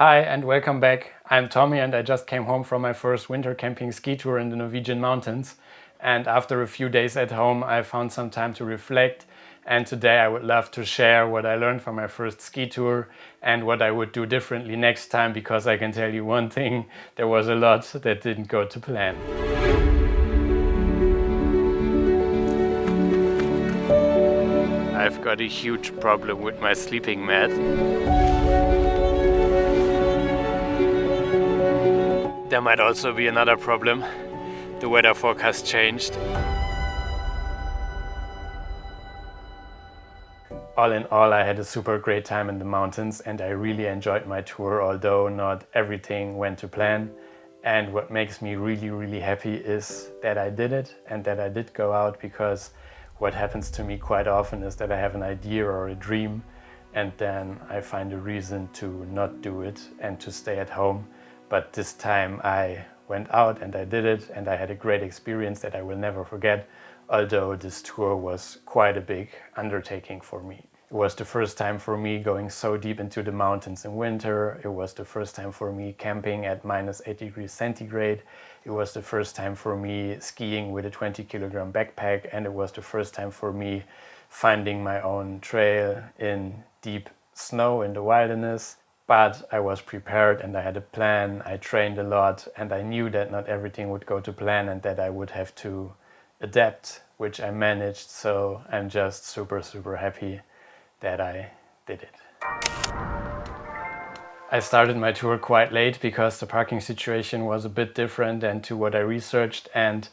Hi and welcome back. I'm Tommy and I just came home from my first winter camping ski tour in the Norwegian mountains. And after a few days at home, I found some time to reflect. And today I would love to share what I learned from my first ski tour and what I would do differently next time, because I can tell you one thing, there was a lot that didn't go to plan. I've got a huge problem with my sleeping mat. There might also be another problem. The weather forecast changed. All in all, I had a super great time in the mountains and I really enjoyed my tour, although not everything went to plan. And what makes me really happy is that I did it and that I did go out, because what happens to me quite often is that I have an idea or a dream and then I find a reason to not do it and to stay at home. But this time I went out and I did it and I had a great experience that I will never forget, although this tour was quite a big undertaking for me. It was the first time for me going so deep into the mountains in winter. It was the first time for me camping at -8 degrees centigrade. It was the first time for me skiing with a 20-kilogram backpack, and it was the first time for me finding my own trail in deep snow in the wilderness. But I was prepared and I had a plan. I trained a lot and I knew that not everything would go to plan and that I would have to adapt, which I managed. So I'm just super happy that I did it. I started my tour quite late because the parking situation was a bit different than to what I researched, and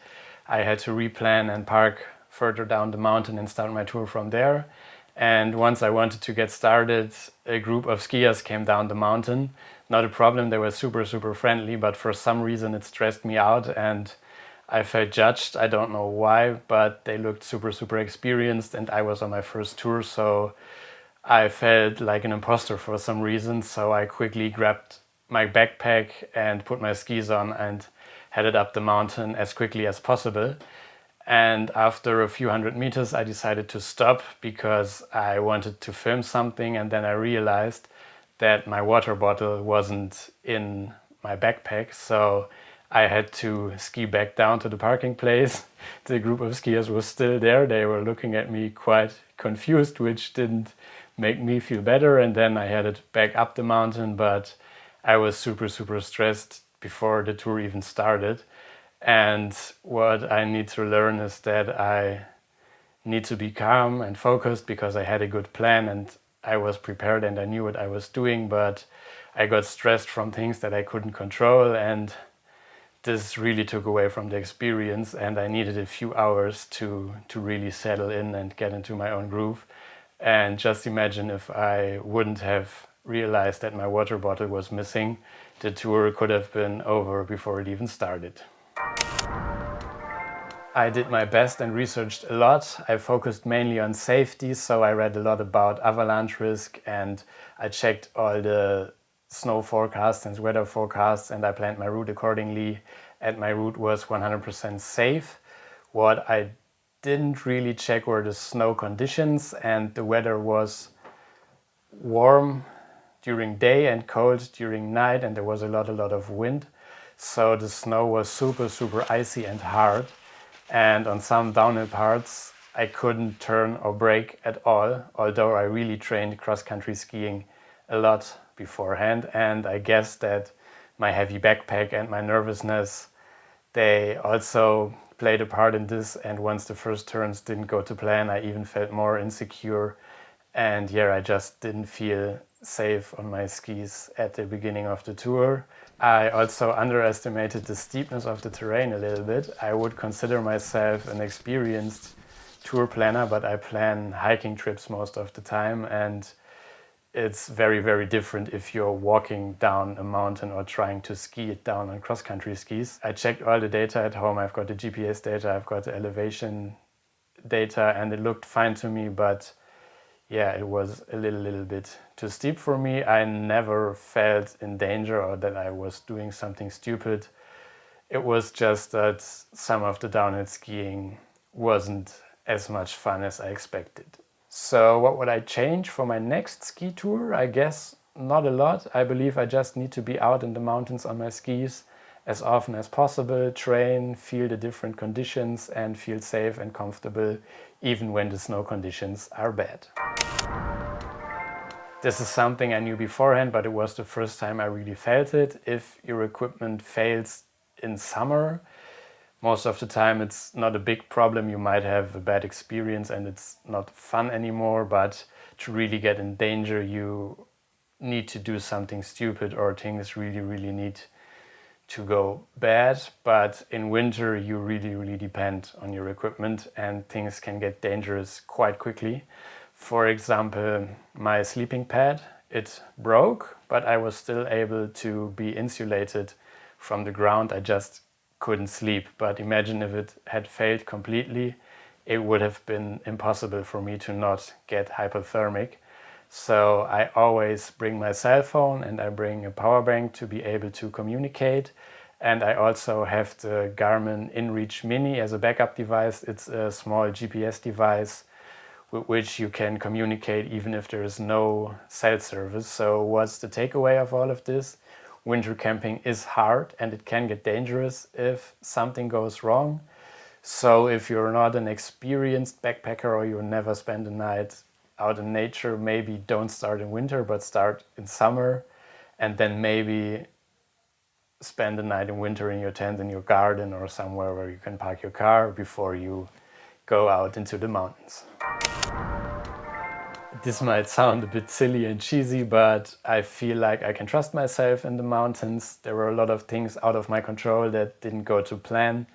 I had to replan and park further down the mountain and start my tour from there. And once I wanted to get started, a group of skiers came down the mountain. Not a problem, they were super friendly, but for some reason it stressed me out and I felt judged. I don't know why, but they looked super experienced and I was on my first tour, so I felt like an imposter for some reason. So I quickly grabbed my backpack and put my skis on and headed up the mountain as quickly as possible. And after a few hundred meters, I decided to stop because I wanted to film something, and then I realized that my water bottle wasn't in my backpack, so I had to ski back down to the parking place. The group of skiers was still there. They were looking at me quite confused, which didn't make me feel better. And then I headed back up the mountain, but I was super stressed before the tour even started. And what I need to learn is that I need to be calm and focused, because I had a good plan and I was prepared and I knew what I was doing, but I got stressed from things that I couldn't control, and this really took away from the experience, and I needed a few hours to really settle in and get into my own groove. And just imagine if I wouldn't have realized that my water bottle was missing, the tour could have been over before it even started. I did my best and researched a lot. I focused mainly on safety, so I read a lot about avalanche risk and I checked all the snow forecasts and weather forecasts and I planned my route accordingly, and my route was 100% safe. What I didn't really check were the snow conditions, and the weather was warm during day and cold during night, and there was a lot of wind. So the snow was super icy and hard, and on some downhill parts I couldn't turn or brake at all, although I really trained cross-country skiing a lot beforehand. And I guess that my heavy backpack and my nervousness, they also played a part in this, and once the first turns didn't go to plan, I even felt more insecure, and yeah, I just didn't feel safe on my skis at the beginning of the tour. I also underestimated the steepness of the terrain a little bit. I would consider myself an experienced tour planner, but I plan hiking trips most of the time, and it's very different if you're walking down a mountain or trying to ski it down on cross-country skis. I checked all the data at home. I've got the GPS data, I've got the elevation data, and it looked fine to me, but yeah, it was a little bit too steep for me. I never felt in danger or that I was doing something stupid. It was just that some of the downhill skiing wasn't as much fun as I expected. So what would I change for my next ski tour? I guess not a lot. I believe I just need to be out in the mountains on my skis as often as possible, train, feel the different conditions and feel safe and comfortable even when the snow conditions are bad. This is something I knew beforehand, but it was the first time I really felt it. If your equipment fails in summer, most of the time it's not a big problem. You might have a bad experience and it's not fun anymore, but to really get in danger, you need to do something stupid or things really need to go bad. But in winter, you really depend on your equipment and things can get dangerous quite quickly. For example, my sleeping pad, it broke, but I was still able to be insulated from the ground. I just couldn't sleep. But imagine if it had failed completely, it would have been impossible for me to not get hypothermic. So I always bring my cell phone and I bring a power bank to be able to communicate. And I also have the Garmin inReach Mini as a backup device. It's a small GPS device with which you can communicate even if there is no cell service. So what's the takeaway of all of this? Winter camping is hard and it can get dangerous if something goes wrong. So if you're not an experienced backpacker or you never spend a night out in nature, maybe don't start in winter, but start in summer, and then maybe spend the night in winter in your tent in your garden or somewhere where you can park your car before you go out into the mountains. This might sound a bit silly and cheesy, but I feel like I can trust myself in the mountains. There were a lot of things out of my control that didn't go to plan,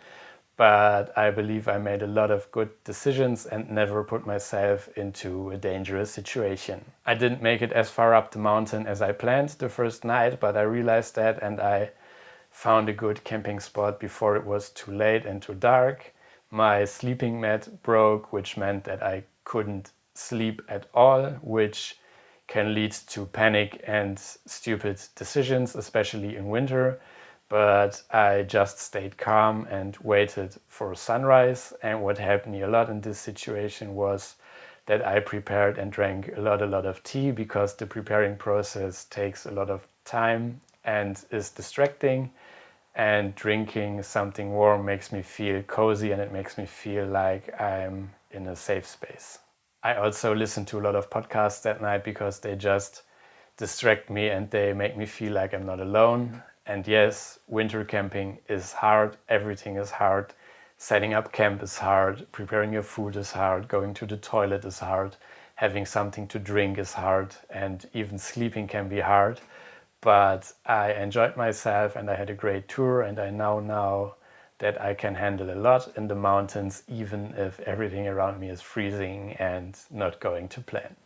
but I believe I made a lot of good decisions and never put myself into a dangerous situation. I didn't make it as far up the mountain as I planned the first night, but I realized that and I found a good camping spot before it was too late and too dark. My sleeping mat broke, which meant that I couldn't sleep at all, which can lead to panic and stupid decisions, especially in winter. But I just stayed calm and waited for sunrise. And what helped me a lot in this situation was that I prepared and drank a lot of tea, because the preparing process takes a lot of time and is distracting. And drinking something warm makes me feel cozy and it makes me feel like I'm in a safe space. I also listen to a lot of podcasts that night because they just distract me and they make me feel like I'm not alone. And yes, winter camping is hard, everything is hard. Setting up camp is hard, preparing your food is hard, going to the toilet is hard, having something to drink is hard, and even sleeping can be hard. But I enjoyed myself and I had a great tour, and I now know that I can handle a lot in the mountains, even if everything around me is freezing and not going to plan.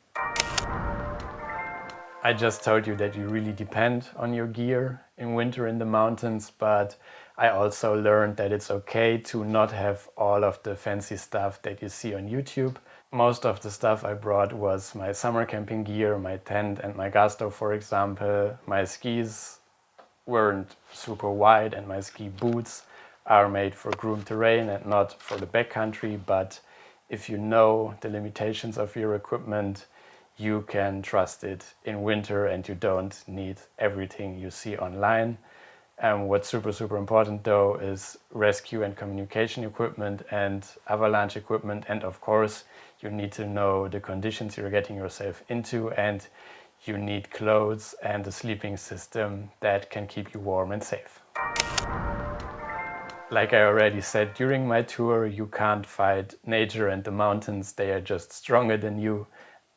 I just told you that you really depend on your gear in winter in the mountains, but I also learned that it's okay to not have all of the fancy stuff that you see on YouTube. Most of the stuff I brought was my summer camping gear, my tent and my gas stove, for example. My skis weren't super wide and my ski boots are made for groomed terrain and not for the backcountry, but if you know the limitations of your equipment, you can trust it in winter and you don't need everything you see online. What's super important though is rescue and communication equipment and avalanche equipment, and of course you need to know the conditions you're getting yourself into, and you need clothes and a sleeping system that can keep you warm and safe. Like I already said during my tour, you can't fight nature and the mountains, they are just stronger than you.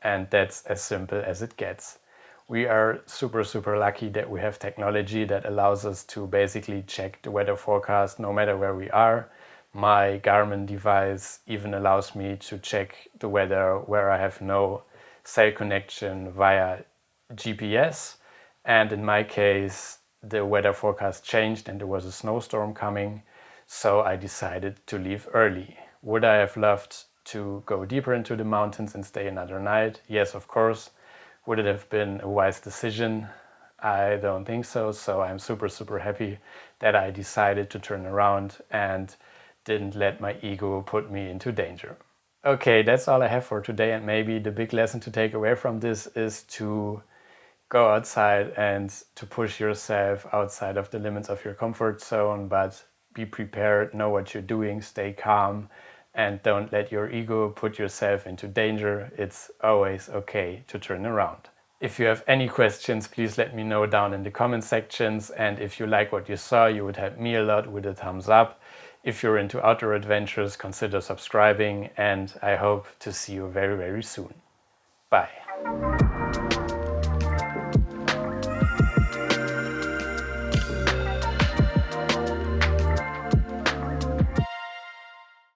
And that's as simple as it gets. We are super lucky that we have technology that allows us to basically check the weather forecast no matter where we are. My Garmin device even allows me to check the weather where I have no cell connection via GPS. And in my case, the weather forecast changed and there was a snowstorm coming. So I decided to leave early. Would I have loved to go deeper into the mountains and stay another night? Yes, of course. Would it have been a wise decision? I don't think so. So I'm super happy that I decided to turn around and didn't let my ego put me into danger. Okay, that's all I have for today, and maybe the big lesson to take away from this is to go outside and to push yourself outside of the limits of your comfort zone, but be prepared, know what you're doing, stay calm, and don't let your ego put yourself into danger. It's always okay to turn around. If you have any questions, please let me know down in the comment sections, and if you like what you saw, you would help me a lot with a thumbs up. If you're into outdoor adventures, consider subscribing, and I hope to see you very, very soon. Bye.